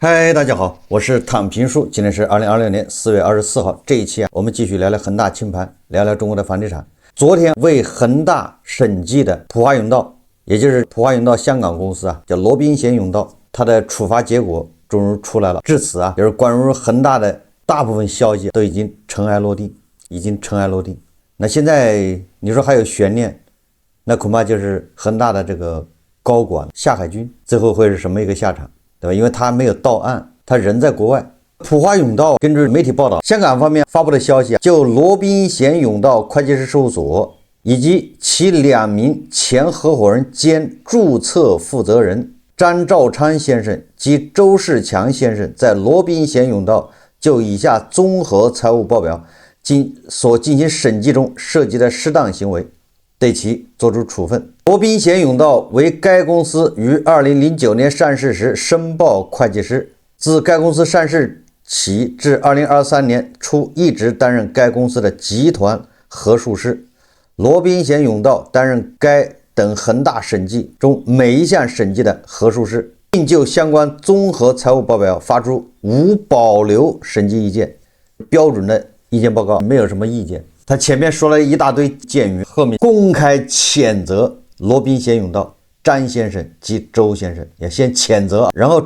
嗨，大家好，我是躺平叔，今天是2026年4月24号。这一期我们继续聊聊恒大清盘，聊聊中国的房地产。昨天为恒大审计的普华永道，也就是普华永道香港公司叫罗宾贤永道，它的处罚结果终于出来了。至此就是关于恒大的大部分消息都已经尘埃落定，那现在你说还有悬念，那恐怕就是恒大的这个高管夏海军最后会是什么一个下场，对吧？因为他没有到案，他人在国外。普华永道根据媒体报道，香港方面发布的消息就罗宾贤永道会计师事务所以及其2名前合伙人兼注册负责人张兆昌先生及周世强先生在罗宾贤永道就以下综合财务报表所进行审计中涉及的适当行为，对其作出处分。罗宾贤永道为该公司于2009年上市时申报会计师，自该公司上市起至2023年初一直担任该公司的集团核数师。罗宾贤永道担任该等恒大审计中每一项审计的核数师，并就相关综合财务报表发出无保留审计意见，标准的意见报告，没有什么意见。他前面说了一大堆建语，后面公开谴责罗宾贤永道张先生及周先生，也先谴责，然后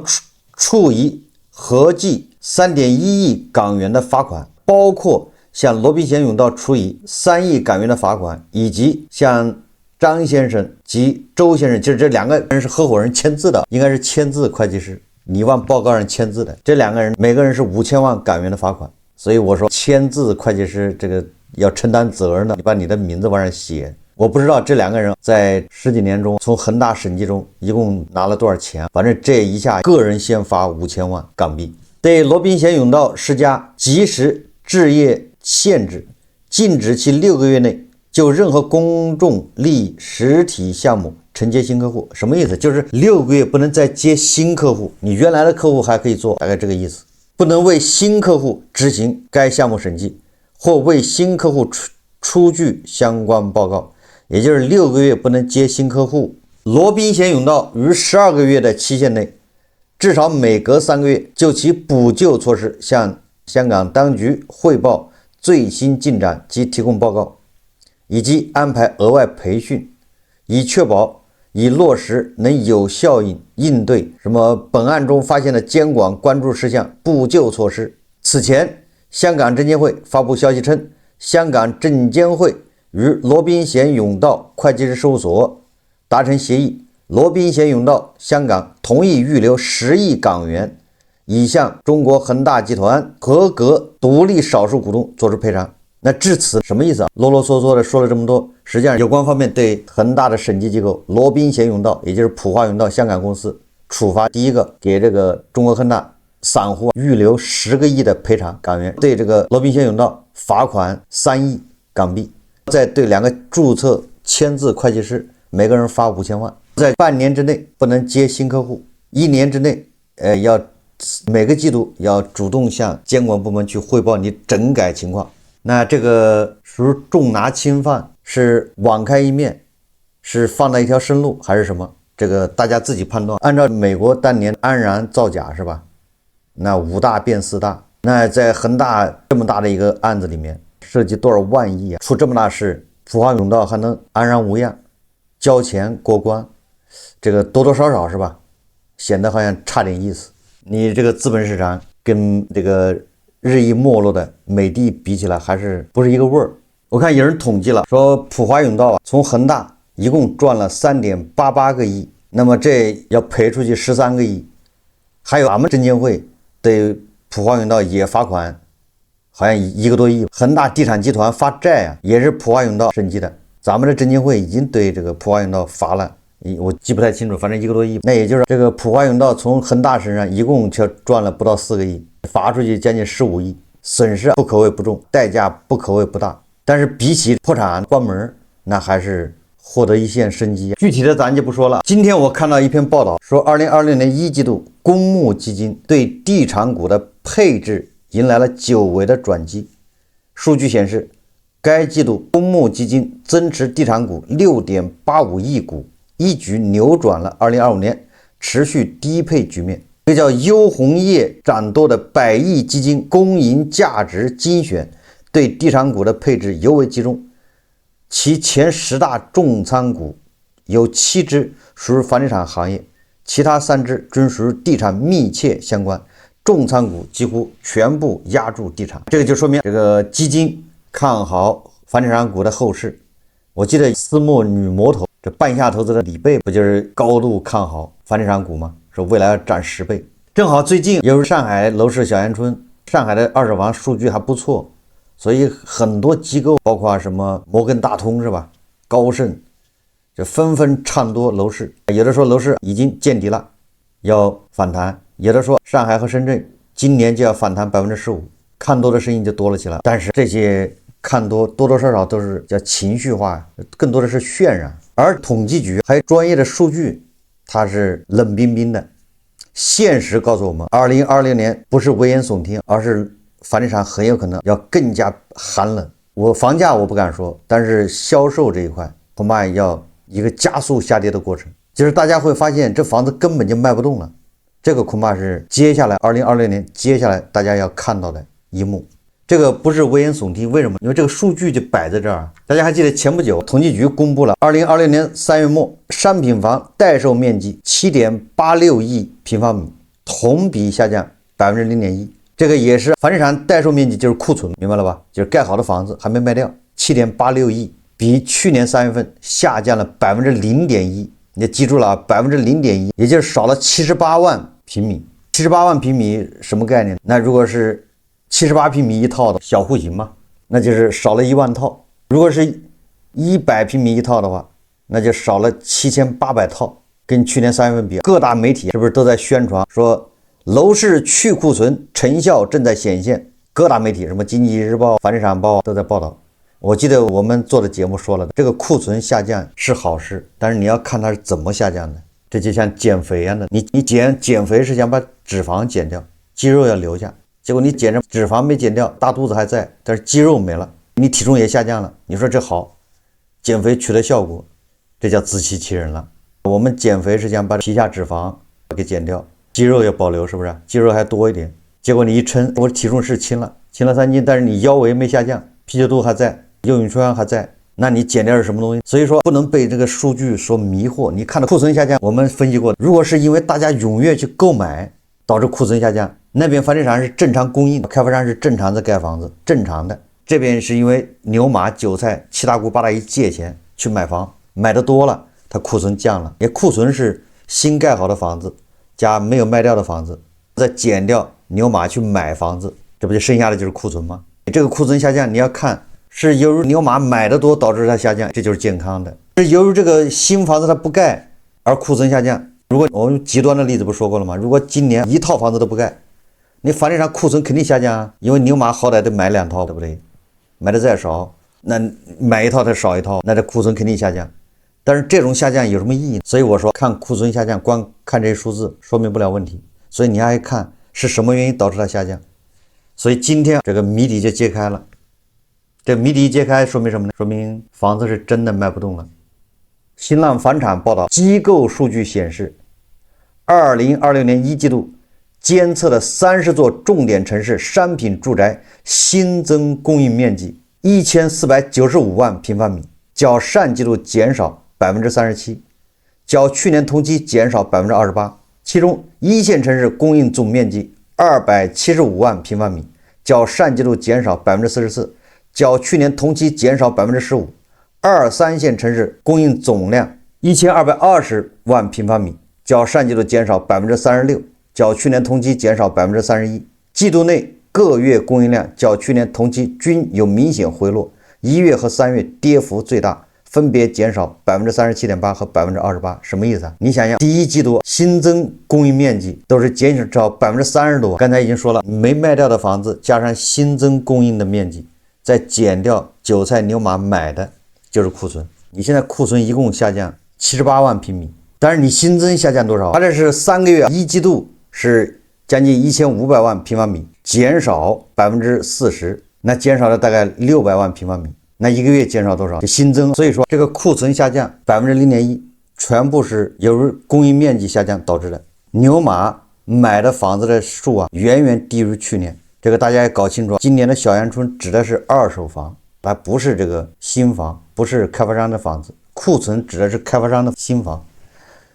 处以合计3.1亿港元的罚款，包括向罗宾贤永道处以3亿港元的罚款，以及向张先生及周先生，就是这2个人是合伙人签字的，应该是签字会计师，你往报告上签字的，这2个人每个人是5000万港元的罚款。所以我说签字会计师这个要承担责任的，你把你的名字往上写。我不知道这2个人在10几年中从恒大审计中一共拿了多少钱，反正这一下个人先罚5000万港币。对罗宾贤永道施加即时置业限制，禁止其6个月内就任何公众利益实体项目承接新客户。什么意思？就是6个月不能再接新客户，你原来的客户还可以做，大概这个意思。不能为新客户执行该项目审计，或为新客户出具相关报告，也就是6个月不能接新客户。罗宾贤永道于12个月的期限内，至少每隔3个月就其补救措施向香港当局汇报最新进展及提供报告，以及安排额外培训，以确保以落实能有效应对什么本案中发现的监管关注事项补救措施。此前，香港证监会发布消息称，香港证监会与罗宾贤永道会计师事务所达成协议，罗宾贤永道香港同意预留10亿港元，以向中国恒大集团合格独立少数股东作出赔偿。那至此什么意思啊？啰啰嗦嗦的说了这么多，实际上有关方面对恒大的审计机构罗宾贤永道，也就是普华永道香港公司处罚，第一个给这个中国恒大散户预留10个亿的赔偿港元，对这个罗宾贤永道罚款3亿港币，再对2个注册签字会计师每个人罚5000万，在半年之内不能接新客户，1年之内要每个季度要主动向监管部门去汇报你整改情况。那这个属于重拿轻放，是网开一面，是放到一条生路，还是什么？这个大家自己判断。按照美国当年安然造假是吧？那5大变4大，那在恒大这么大的一个案子里面，涉及多少万亿啊？出这么大事，普华永道还能安然无恙，交钱过关，这个多多少少是吧？显得好像差点意思。你这个资本市场跟这个日益没落的美的比起来，还是不是一个味儿。我看有人统计了，说普华永道从恒大一共赚了3.88个亿，那么这要赔出去13个亿。还有咱们证监会对普华永道也罚款，好像1个多亿。恒大地产集团发债啊，也是普华永道审计的，咱们的证监会已经对这个普华永道罚了，我记不太清楚，反正1个多亿。那也就是这个普华永道从恒大身上一共就赚了不到4个亿，罚出去将近15亿，损失不可谓不重，代价不可谓不大。但是比起破产关门，那还是获得一线生机。具体的咱就不说了。今天我看到一篇报道说，2026年1季度公募基金对地产股的配置迎来了久违的转机。数据显示，该季度公募基金增持地产股 6.85 亿股，一举扭转了2025年持续低配局面。这个叫优红叶掌舵的百亿基金公营价值精选对地产股的配置尤为集中，其前10大重仓股有7只属于房地产行业，其他3只均属于地产密切相关，重仓股几乎全部压住地产。这个就说明这个基金看好房地产股的后市。我记得私募女魔头这半夏投资的李贝不就是高度看好房地产股吗？说未来要涨10倍。正好最近由于上海楼市小阳春，上海的二手房数据还不错，所以很多机构包括什么摩根大通是吧，高盛就纷纷唱多楼市，有的说楼市已经见底了要反弹，有的说上海和深圳今年就要反弹 15%， 看多的声音就多了起来。但是这些看多多多少少都是叫情绪化，更多的是渲染。而统计局还有专业的数据它是冷冰冰的，现实告诉我们2020年不是危言耸听，而是房地产很有可能要更加寒冷。房价我不敢说，但是销售这一块恐怕要一个加速下跌的过程，就是大家会发现这房子根本就卖不动了，这个恐怕是接下来2026年接下来大家要看到的一幕。这个不是危言耸听，为什么？因为这个数据就摆在这儿。大家还记得前不久统计局公布了2026年3月末商品房待售面积 7.86 亿平方米，同比下降 0.1%。这个也是房地产待售面积，就是库存，明白了吧？就是盖好的房子还没卖掉， 7.86 亿，比去年3月份下降了 0.1%。你记住了啊， 0.1%， 也就是少了78万平米。78万平米什么概念？那如果是78平米一套的小户型嘛，那就是少了1万套。如果是100平米一套的话，那就少了7800套。跟去年3月份比，各大媒体是不是都在宣传说楼市去库存成效正在显现？各大媒体什么经济日报、房地产报都在报道。我记得我们做的节目说了，这个库存下降是好事，但是你要看它是怎么下降的。这就像减肥一样的，你减肥是想把脂肪减掉，肌肉要留下。结果你减着脂肪没减掉，大肚子还在，但是肌肉没了，你体重也下降了。你说这好，减肥取得效果，这叫自欺欺人了。我们减肥是想把皮下脂肪给减掉，肌肉要保留，是不是？肌肉还多一点。结果你一称，我体重是轻了3斤，但是你腰围没下降，啤酒肚还在，游泳圈还在，那你减掉是什么东西？所以说不能被这个数据所迷惑。你看到库存下降，我们分析过，如果是因为大家踊跃去购买导致库存下降，那边房地产是正常供应，开发商是正常在盖房子，正常的。这边是因为牛马韭菜七大姑八大姨借钱去买房，买的多了，它库存降了。也库存是新盖好的房子加没有卖掉的房子，再减掉牛马去买房子，这不就剩下的就是库存吗？这个库存下降，你要看是由于牛马买的多导致它下降，这就是健康的；是由于这个新房子它不盖而库存下降。如果我们极端的例子不说过了吗？如果今年一套房子都不盖，你房地产库存肯定下降啊，因为牛马好歹得买2套，对不对？买的再少，那买一套它少一套，那这库存肯定下降。但是这种下降有什么意义？所以我说看库存下降，光看这些数字说明不了问题，所以你还看是什么原因导致它下降。所以今天这个谜底就揭开了。这谜底一揭开说明什么呢？说明房子是真的卖不动了。新浪房产报道，机构数据显示2026年1季度监测的30座重点城市商品住宅新增供应面积1495万平方米，较上季度减少 37%， 较去年同期减少 28%。 其中一线城市供应总面积275万平方米，较上季度减少 44%， 较去年同期减少 15%。 2、3线城市供应总量1220万平方米，较上季度减少 36%， 较去年同期减少 31%。 季度内各月供应量较去年同期均有明显回落，1月和3月跌幅最大，分别减少 37.8% 和 28%。 什么意思啊？你想想，第一季度新增供应面积都是减少 30% 多，刚才已经说了，没卖掉的房子加上新增供应的面积，再减掉韭菜牛马买的，就是库存。你现在库存一共下降78万平米，但是你新增下降多少？它这是3个月，一季度是将近1500万平方米，减少 40%， 那减少了大概600万平方米，那一个月减少多少？就新增。所以说这个库存下降 0.1%， 全部是由于供应面积下降导致的。牛马买的房子的数啊，远远低于去年。这个大家也搞清楚，今年的小阳春指的是二手房，它不是这个新房，不是开发商的房子，库存指的是开发商的新房。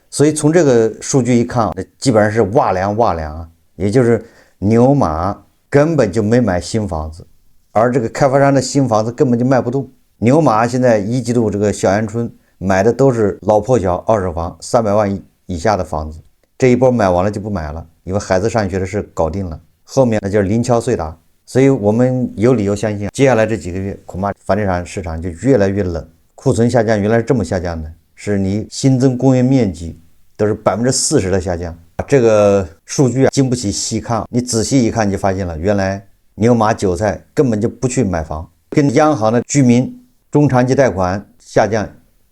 所以从这个数据一看，基本上是哇凉啊，也就是牛马根本就没买新房子，而这个开发商的新房子根本就卖不动。牛马现在一季度这个小阳春买的都是老破小二手房，300万以下的房子，这一波买完了就不买了，因为孩子上学的事搞定了，后面那就是临敲碎打。所以我们有理由相信，接下来这几个月恐怕房地产市场就越来越冷，库存下降原来是这么下降的，是你新增工业面积都是40%的下降。这个数据啊，经不起细看，你仔细一看就发现了，原来牛马韭菜根本就不去买房，跟央行的居民中长期贷款下降，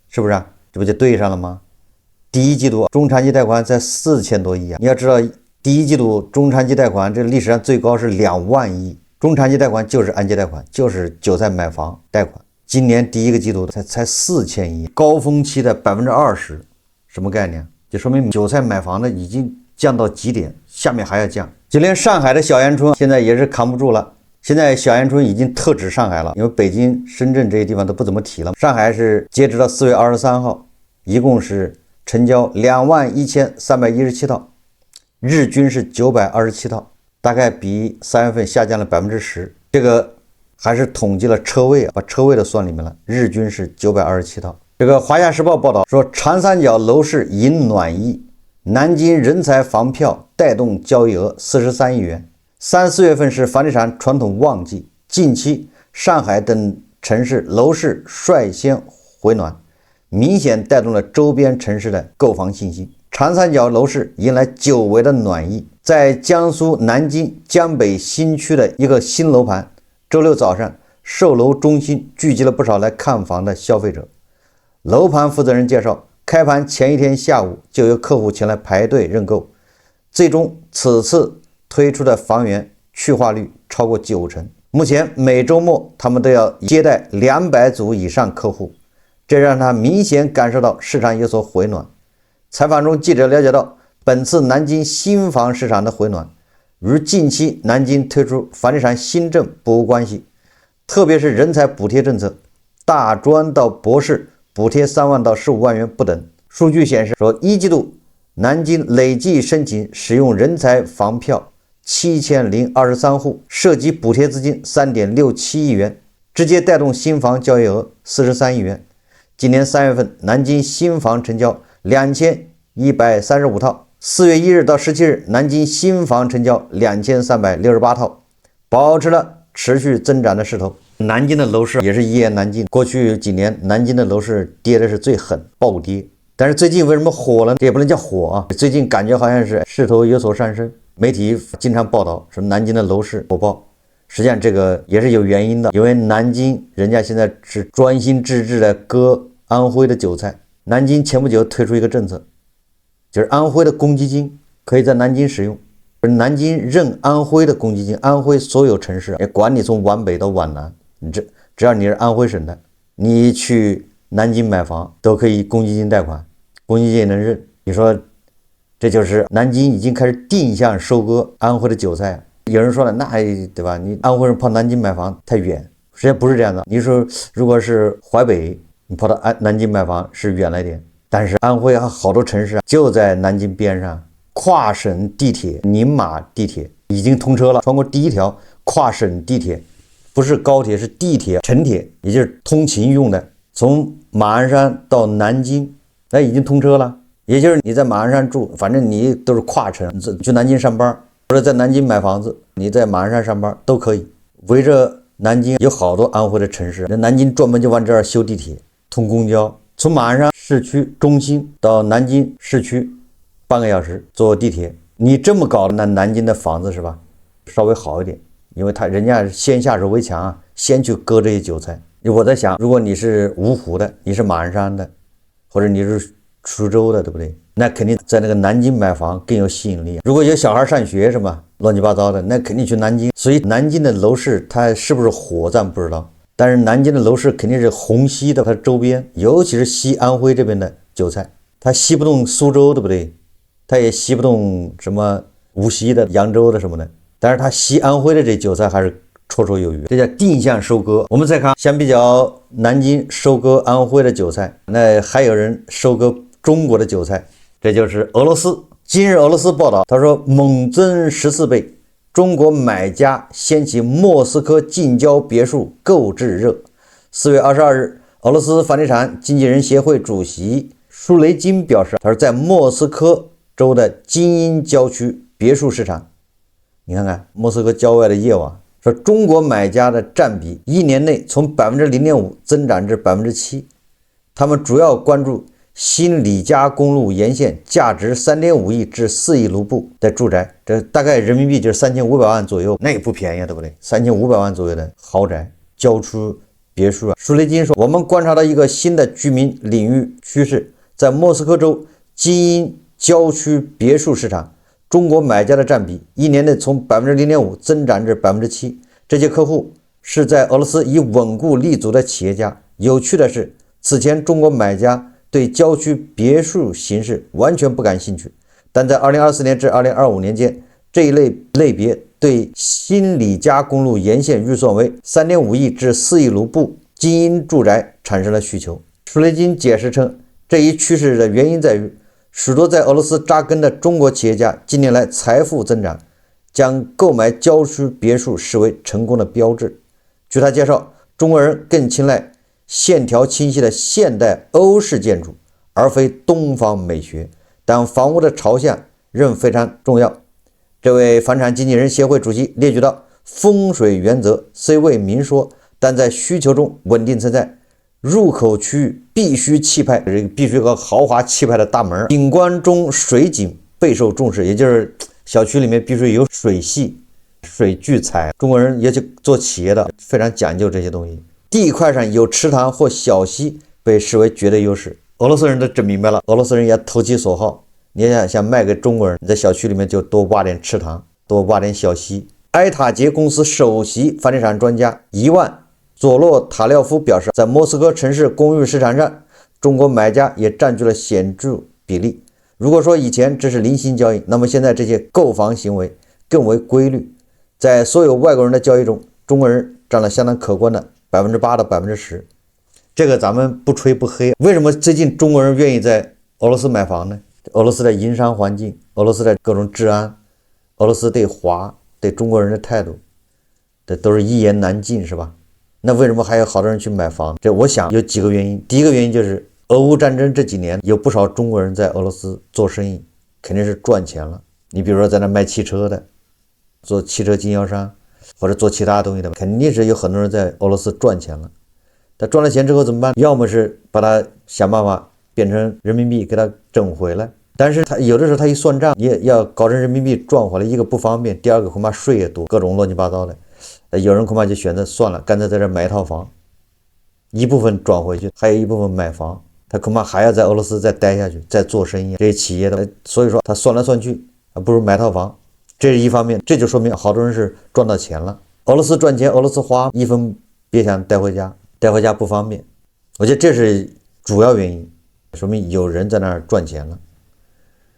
是不是啊？这不就对上了吗？第一季度中长期贷款才4000多亿啊！你要知道，第一季度中长期贷款这历史上最高是2万亿，中长期贷款就是按揭贷款，就是韭菜买房贷款。今年第一个季度才4000亿，高峰期的20%，什么概念？就说明韭菜买房的已经降到极点，下面还要降。就连上海的小阳春现在也是扛不住了。现在小阳春已经特指上海了，因为北京、深圳这些地方都不怎么提了。上海是截止到4月23号，一共是成交21317套，日均是927套，大概比3月份下降了10%。这个还是统计了车位，把车位都算里面了，日均是927套。这个华夏时报报道说，长三角楼市迎暖意，南京人才房票带动交易额43亿元。3、4月份是房地产传统旺季，近期上海等城市楼市率先回暖，明显带动了周边城市的购房信心。长三角楼市迎来久违的暖意，在江苏南京江北新区的一个新楼盘，周六早上售楼中心聚集了不少来看房的消费者。楼盘负责人介绍，开盘前一天下午就有客户前来排队认购，最终此次推出的房源去化率超过90%。目前每周末他们都要接待200组以上客户，这让他明显感受到市场有所回暖。采访中，记者了解到，本次南京新房市场的回暖与近期南京推出房地产新政不无关系，特别是人才补贴政策，大专到博士补贴3万到15万元不等。数据显示说，一季度南京累计申请使用人才房票7023户，涉及补贴资金3.67亿元，直接带动新房交易额43亿元。今年3月份，南京新房成交2135套，4月1日到17日，南京新房成交2368套，保持了持续增长的势头。南京的楼市也是一言难尽，过去几年南京的楼市跌的是最狠，暴跌。但是最近为什么火了？这也不能叫火啊，最近感觉好像是势头有所上升。媒体经常报道说南京的楼市火爆，实际上这个也是有原因的，因为南京人家现在是专心致志的割安徽的韭菜。南京前不久推出一个政策，就是安徽的公积金可以在南京使用，南京认安徽的公积金，安徽所有城市，也管你从皖北到皖南，只要你是安徽省的，你去南京买房都可以公积金贷款，公积金也能认。你说这就是南京已经开始定向收割安徽的韭菜。有人说了，那对吧？你安徽人跑南京买房太远，实际上不是这样的。你说如果是淮北，你跑到南京买房是远了一点，但是安徽好多城市就在南京边上，跨省地铁宁马地铁已经通车了，穿过第一条跨省地铁，不是高铁，是地铁城铁，也就是通勤用的，从马鞍山到南京，那已经通车了。也就是你在马鞍山住，反正你都是跨城，去南京上班或者在南京买房子，你在马鞍山上班都可以。围着南京有好多安徽的城市，那南京专门就往这儿修地铁，通公交，从马鞍山市区中心到南京市区半个小时坐地铁。你这么搞，那南京的房子是吧，稍微好一点，因为人家先下手为强啊，先去割这些韭菜。我在想，如果你是芜湖的，你是马鞍山的，或者你是苏州的，对不对？那肯定在那个南京买房更有吸引力。如果有小孩上学什么乱七八糟的，那肯定去南京。所以南京的楼市它是不是火咱不知道，但是南京的楼市肯定是虹吸的它周边，尤其是吸安徽这边的韭菜，它吸不动苏州，对不对？它也吸不动什么无锡的、扬州的什么的，但是它西安徽的这韭菜还是绰绰有余，这叫定向收割。我们再看，相比较南京收割安徽的韭菜，那还有人收割中国的韭菜，这就是俄罗斯。今日俄罗斯报道，他说猛增14倍，中国买家掀起莫斯科近郊别墅购置热。4月22日，俄罗斯房地产经纪人协会主席舒雷金表示，他说在莫斯科州的精英郊区别墅市场，你看看莫斯科郊外的夜晚，说中国买家的占比1年内从 0.5% 增长至 7%， 他们主要关注新里加公路沿线价值 3.5 亿至4亿卢布的住宅，这大概人民币就是3500万左右，那也不便宜啊，对不对？3500万左右的豪宅郊区别墅啊。舒雷金说，我们观察到一个新的居民领域趋势，在莫斯科州精英郊区别墅市场，中国买家的占比1年内从 0.5% 增长至 7%。 这些客户是在俄罗斯已稳固立足的企业家。有趣的是，此前中国买家对郊区别墅形式完全不感兴趣，但在2024年至2025年间，这一类别对新里加公路沿线预算为 3.5 亿至4亿卢布精英住宅产生了需求。舒雷金解释称，这一趋势的原因在于许多在俄罗斯扎根的中国企业家近年来财富增长，将购买郊区别墅视为成功的标志。据他介绍，中国人更青睐线条清晰的现代欧式建筑，而非东方美学，但房屋的朝向仍非常重要。这位房产经纪人协会主席列举到，风水原则虽未明说，但在需求中稳定存在。入口区域必须气派，必须有个豪华气派的大门，景观中水景备受重视，也就是小区里面必须有水系、水聚财。中国人尤其做企业的非常讲究这些东西。地块上有池塘或小溪被视为绝对优势。俄罗斯人都整明白了，俄罗斯人也投其所好，你也想卖给中国人，你在小区里面就多挖点池塘，多挖点小溪。埃塔杰公司首席房地产专家伊万佐洛塔廖夫表示，在莫斯科城市公寓市场上，中国买家也占据了显著比例。如果说以前这是零星交易，那么现在这些购房行为更为规律。在所有外国人的交易中，中国人占了相当可观的 8% 到 10%。 这个咱们不吹不黑。为什么最近中国人愿意在俄罗斯买房呢？俄罗斯的营商环境，俄罗斯的各种治安，俄罗斯对中国人的态度，这都是一言难尽，是吧？那为什么还有好多人去买房？这我想有几个原因。第一个原因就是俄乌战争这几年有不少中国人在俄罗斯做生意，肯定是赚钱了。你比如说在那卖汽车的，做汽车经销商，或者做其他东西的，肯定是有很多人在俄罗斯赚钱了。他赚了钱之后怎么办？要么是把它想办法变成人民币给他整回来，但是他有的时候他一算账也要搞成人民币赚回来，一个不方便，第二个恐怕税也多，各种乱七八糟的。有人恐怕就选择算了，干脆在这买一套房，一部分转回去，还有一部分买房，他恐怕还要在俄罗斯再待下去，再做生意。这些企业的，所以说他算来算去，不如买套房，这是一方面。这就说明好多人是赚到钱了。俄罗斯赚钱，俄罗斯花，一分别想带回家，带回家不方便。我觉得这是主要原因，说明有人在那儿赚钱了。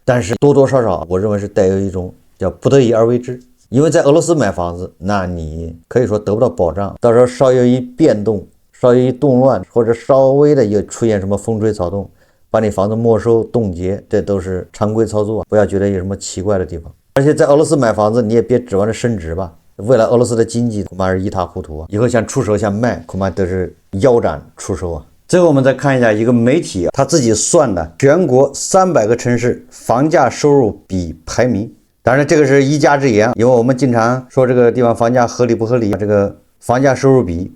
但是多多少少，我认为是带有一种叫不得已而为之。因为在俄罗斯买房子，那你可以说得不到保障，到时候稍有一变动，稍有一动乱，或者稍微的又出现什么风吹草动，把你房子没收冻结，这都是常规操作，不要觉得有什么奇怪的地方。而且在俄罗斯买房子，你也别指望着升值吧，未来俄罗斯的经济恐怕是一塌糊涂啊，以后想出手想卖，恐怕都是腰斩出手啊。最后我们再看一下一个媒体他自己算的全国300个城市房价收入比排名。当然这个是一家之言，因为我们经常说这个地方房价合理不合理，这个房价收入比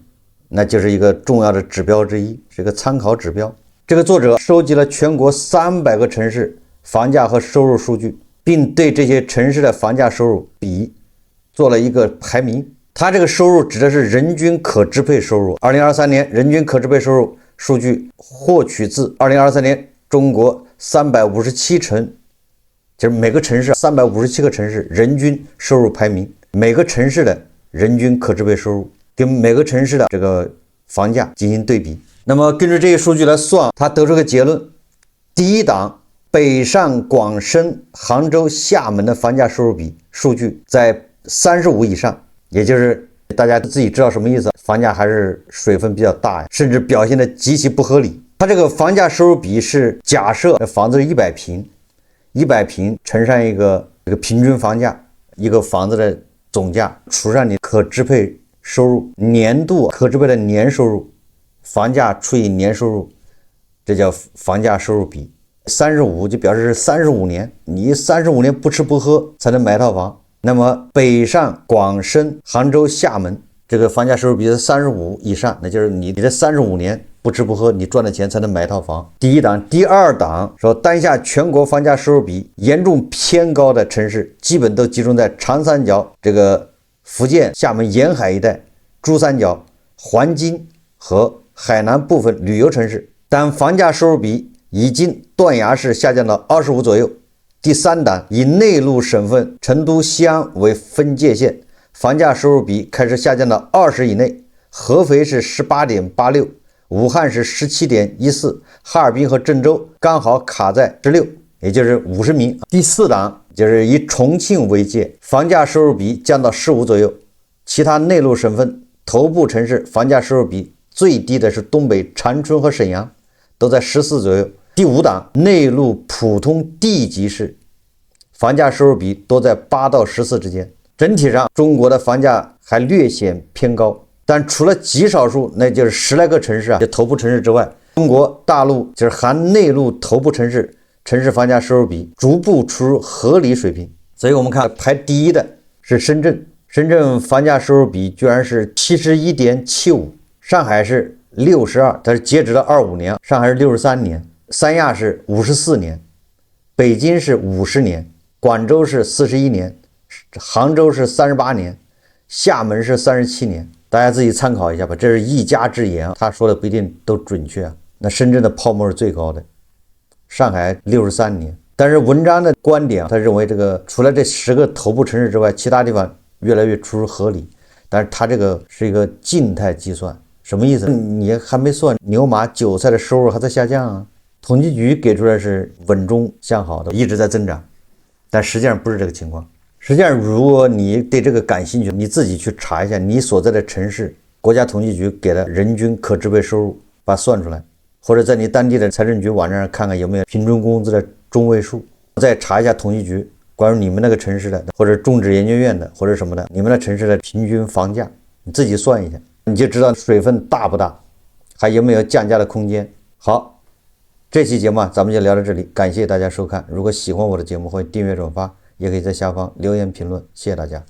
那就是一个重要的指标之一，是一个参考指标。这个作者收集了全国300个城市房价和收入数据，并对这些城市的房价收入比做了一个排名。他这个收入指的是人均可支配收入。2023年人均可支配收入数据获取自2023年中国357城，就是每个城市357个城市人均收入排名，每个城市的人均可支配收入跟每个城市的这个房价进行对比。那么根据这些数据来算，他得出个结论：第一档北上广深、杭州、厦门的房价收入比数据在35以上，也就是大家自己知道什么意思，房价还是水分比较大呀，甚至表现得极其不合理。它这个房价收入比是假设房子是100平，100平乘上一个平均房价，一个房子的总价除上你可支配收入，年度可支配的年收入，房价除以年收入，这叫房价收入比。35就表示是35年，你35年不吃不喝才能买套房。那么北上广深、杭州、厦门这个房价收入比是35以上，那就是你这35年不吃不喝，你赚的钱才能买套房。第一档。第二档说，当下全国房价收入比严重偏高的城市，基本都集中在长三角、这个福建、厦门沿海一带、珠三角、环京和海南部分旅游城市，但房价收入比已经断崖式下降到25左右。第三档，以内陆省份成都、西安为分界线，房价收入比开始下降到20以内，合肥是 18.86， 武汉是 17.14， 哈尔滨和郑州刚好卡在16，也就是50名。第四档就是以重庆为界，房价收入比降到15左右，其他内陆省份头部城市房价收入比最低的是东北长春和沈阳，都在14左右。第五档，内陆普通地级市房价收入比多在8到14之间。整体上中国的房价还略显偏高，但除了极少数那就是10来个城市就头部城市之外，中国大陆就是含内陆头部城市房价收入比逐步处于合理水平。所以我们看排第一的是深圳，深圳房价收入比居然是 71.75， 上海是62，它是截止到25年，上海是63年，三亚是54年，北京是50年，广州是41年，杭州是38年，厦门是37年。大家自己参考一下吧，这是一家之言，他说的不一定都准确啊。那深圳的泡沫是最高的，上海63年。但是文章的观点，他认为这个除了这10个头部城市之外，其他地方越来越出入合理。但是他这个是一个静态计算，什么意思？你还没算牛马韭菜的收入还在下降啊。统计局给出来是稳中向好的，一直在增长，但实际上不是这个情况。实际上如果你对这个感兴趣，你自己去查一下你所在的城市国家统计局给的人均可支配收入，把它算出来，或者在你当地的财政局网站上看看有没有平均工资的中位数，再查一下统计局关于你们那个城市的，或者种植研究院的，或者什么的，你们那城市的平均房价，你自己算一下，你就知道水分大不大，还有没有降价的空间。好，这期节目咱们就聊到这里，感谢大家收看。如果喜欢我的节目，欢迎订阅转发，也可以在下方留言评论，谢谢大家。